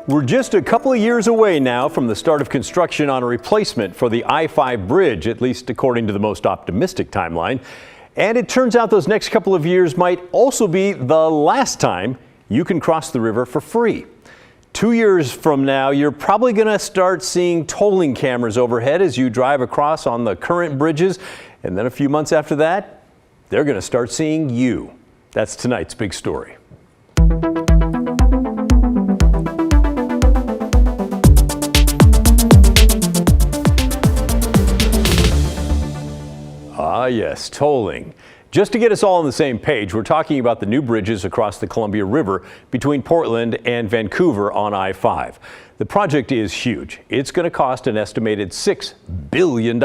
We're just a couple of years away now from the start of construction on a replacement for the I-5 bridge, at least according to the most optimistic timeline. And it turns out those next couple of years might also be the last time you can cross the river for free. 2 years from now, you're probably going to start seeing tolling cameras overhead as you drive across on the current bridges. And then a few months after that, they're going to start seeing you. That's tonight's big story. Ah, yes, tolling. Just to get us all on the same page, we're talking about the new bridges across the Columbia River between Portland and Vancouver on I-5. The project is huge. It's going to cost an estimated $6 billion.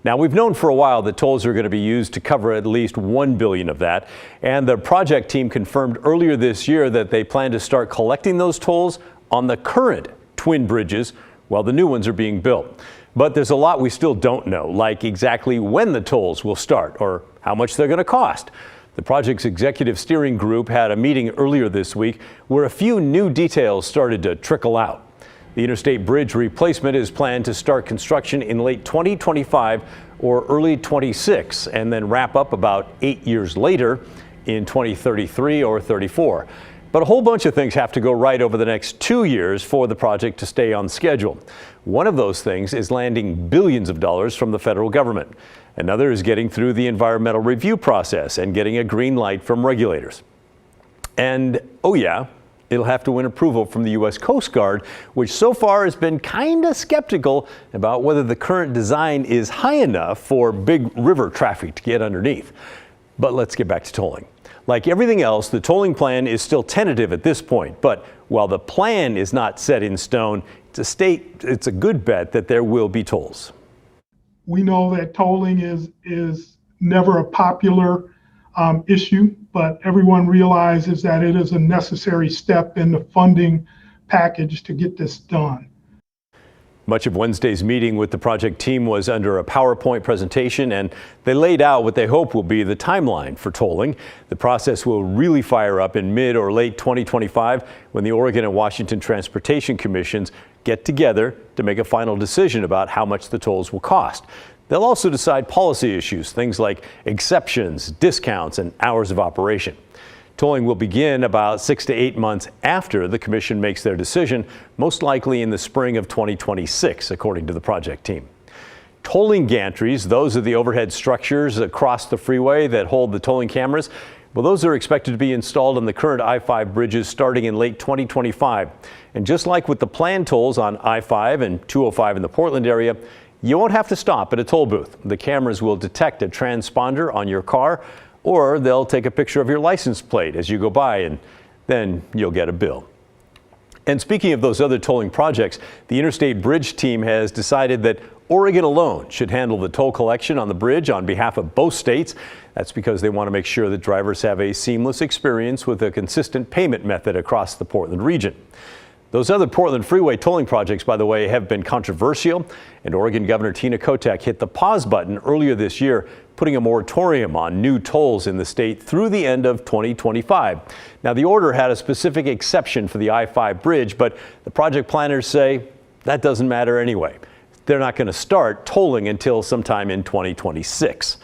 Now, we've known for a while that tolls are going to be used to cover at least $1 billion of that. And the project team confirmed earlier this year that they plan to start collecting those tolls on the current twin bridges while the new ones are being built. But there's a lot we still don't know, like exactly when the tolls will start or how much they're going to cost. The project's executive steering group had a meeting earlier this week where a few new details started to trickle out. The Interstate Bridge replacement is planned to start construction in late 2025 or early 26 and then wrap up about 8 years later in 2033 or 34. But a whole bunch of things have to go right over the next 2 years for the project to stay on schedule. One of those things is landing billions of dollars from the federal government. Another is getting through the environmental review process and getting a green light from regulators. And, oh yeah, it'll have to win approval from the U.S. Coast Guard, which so far has been kind of skeptical about whether the current design is high enough for big river traffic to get underneath. But let's get back to tolling. Like everything else, the tolling plan is still tentative at this point. But while the plan is not set in stone, it's a good bet that there will be tolls. We know that tolling is never a popular issue, but everyone realizes that it is a necessary step in the funding package to get this done. Much of Wednesday's meeting with the project team was under a PowerPoint presentation, and they laid out what they hope will be the timeline for tolling. The process will really fire up in mid or late 2025 when the Oregon and Washington Transportation Commissions get together to make a final decision about how much the tolls will cost. They'll also decide policy issues, things like exceptions, discounts, and hours of operation. Tolling will begin about 6 to 8 months after the commission makes their decision, most likely in the spring of 2026, according to the project team. Tolling gantries, those are the overhead structures across the freeway that hold the tolling cameras. Well, those are expected to be installed on the current I-5 bridges starting in late 2025. And just like with the planned tolls on I-5 and 205 in the Portland area, you won't have to stop at a toll booth. The cameras will detect a transponder on your car, or they'll take a picture of your license plate as you go by, and then you'll get a bill. And speaking of those other tolling projects, the Interstate Bridge team has decided that Oregon alone should handle the toll collection on the bridge on behalf of both states. That's because they want to make sure that drivers have a seamless experience with a consistent payment method across the Portland region. Those other Portland freeway tolling projects, by the way, have been controversial, and Oregon Governor Tina Kotek hit the pause button earlier this year, putting a moratorium on new tolls in the state through the end of 2025. Now, the order had a specific exception for the I-5 bridge, but the project planners say that doesn't matter anyway. They're not going to start tolling until sometime in 2026.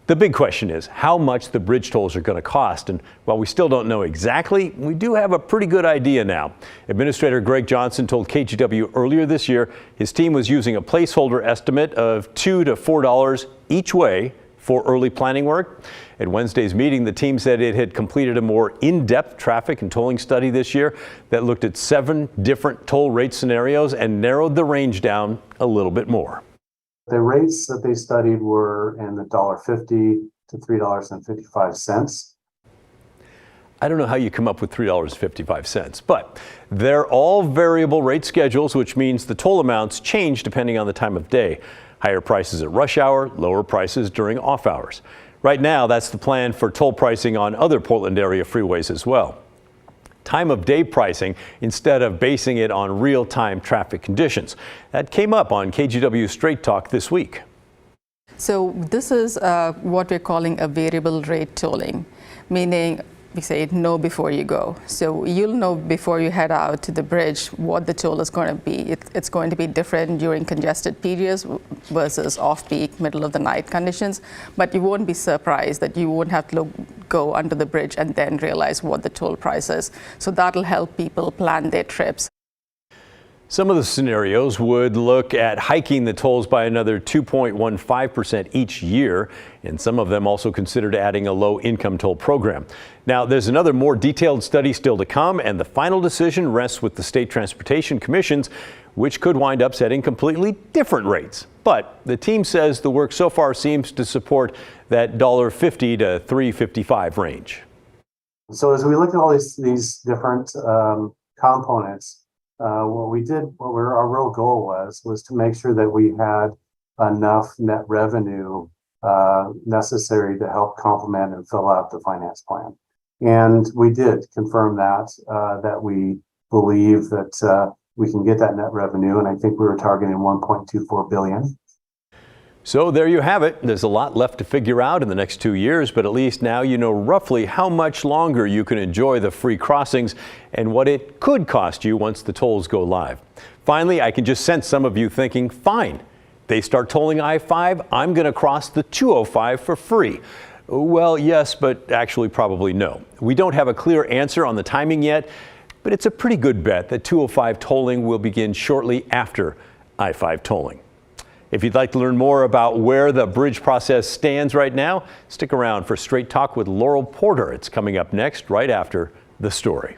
The big question is how much the bridge tolls are going to cost. And while we still don't know exactly, we do have a pretty good idea now. Administrator Greg Johnson told KGW earlier this year his team was using a placeholder estimate of $2 to $4 each way for early planning work. At Wednesday's meeting, the team said it had completed a more in-depth traffic and tolling study this year that looked at 7 different toll rate scenarios and narrowed the range down a little bit more. The rates that they studied were in the $1.50 to $3.55. I don't know how you come up with $3.55, but they're all variable rate schedules, which means the toll amounts change depending on the time of day. Higher prices at rush hour, lower prices during off hours. Right now, that's the plan for toll pricing on other Portland area freeways as well. Time of day pricing instead of basing it on real-time traffic conditions. That came up on KGW Straight Talk this week. So this is what we're calling a variable rate tolling, meaning we say know before you go. So you'll know before you head out to the bridge what the toll is going to be. It's going to be different during congested periods versus off-peak, middle of the night conditions. But you won't be surprised that you won't have to go under the bridge and then realize what the toll price is. So that'll help people plan their trips. Some of the scenarios would look at hiking the tolls by another 2.15% each year, and some of them also considered adding a low-income toll program. Now, there's another more detailed study still to come, and the final decision rests with the state transportation commissions, which could wind up setting completely different rates. But the team says the work so far seems to support that $1.50 to $3.55 range. So as we look at all these different components, our real goal was to make sure that we had enough net revenue necessary to help complement and fill out the finance plan. And we did confirm that we believe that we can get that net revenue. And I think we were targeting 1.24 billion. So there you have it. There's a lot left to figure out in the next 2 years, but at least now you know roughly how much longer you can enjoy the free crossings and what it could cost you once the tolls go live. Finally, I can just sense some of you thinking, fine, they start tolling I-5, I'm going to cross the 205 for free. Well, yes, but actually probably no. We don't have a clear answer on the timing yet, but it's a pretty good bet that 205 tolling will begin shortly after I-5 tolling. If you'd like to learn more about where the bridge process stands right now, stick around for Straight Talk with Laurel Porter. It's coming up next, right after the story.